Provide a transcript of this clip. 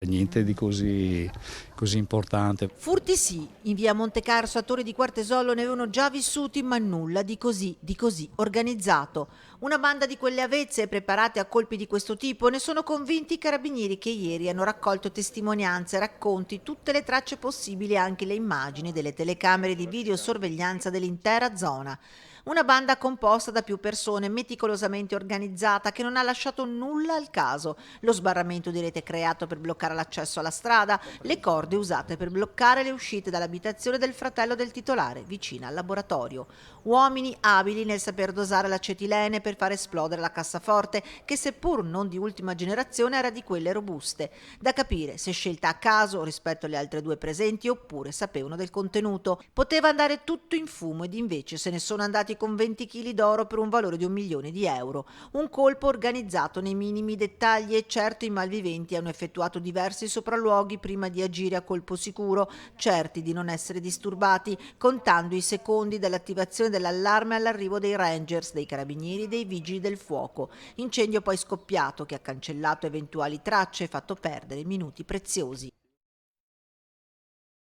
Niente di così importante. Furti sì, in via Montecarso a Torre di Quartesolo ne avevano già vissuti, ma nulla di così organizzato. Una banda di quelle avvezze preparate a colpi di questo tipo, ne sono convinti i carabinieri che ieri hanno raccolto testimonianze, racconti, tutte le tracce possibili e anche le immagini delle telecamere di videosorveglianza dell'intera zona. Una banda composta da più persone, meticolosamente organizzata, che non ha lasciato nulla al caso. Lo sbarramento di rete creato per bloccare l'accesso alla strada, le corde usate per bloccare le uscite dall'abitazione del fratello del titolare, vicina al laboratorio. Uomini abili nel saper dosare l'acetilene per far esplodere la cassaforte, che seppur non di ultima generazione era di quelle robuste. Da capire se scelta a caso rispetto alle altre due presenti oppure sapevano del contenuto. Poteva andare tutto in fumo ed invece se ne sono andati con 20 kg d'oro per un valore di 1 milione di euro. Un colpo organizzato nei minimi dettagli e certo i malviventi hanno effettuato diversi sopralluoghi prima di agire a colpo sicuro, certi di non essere disturbati, contando i secondi dall'attivazione dell'allarme all'arrivo dei Rangers, dei carabinieri e dei vigili del fuoco. Incendio poi scoppiato che ha cancellato eventuali tracce e fatto perdere minuti preziosi.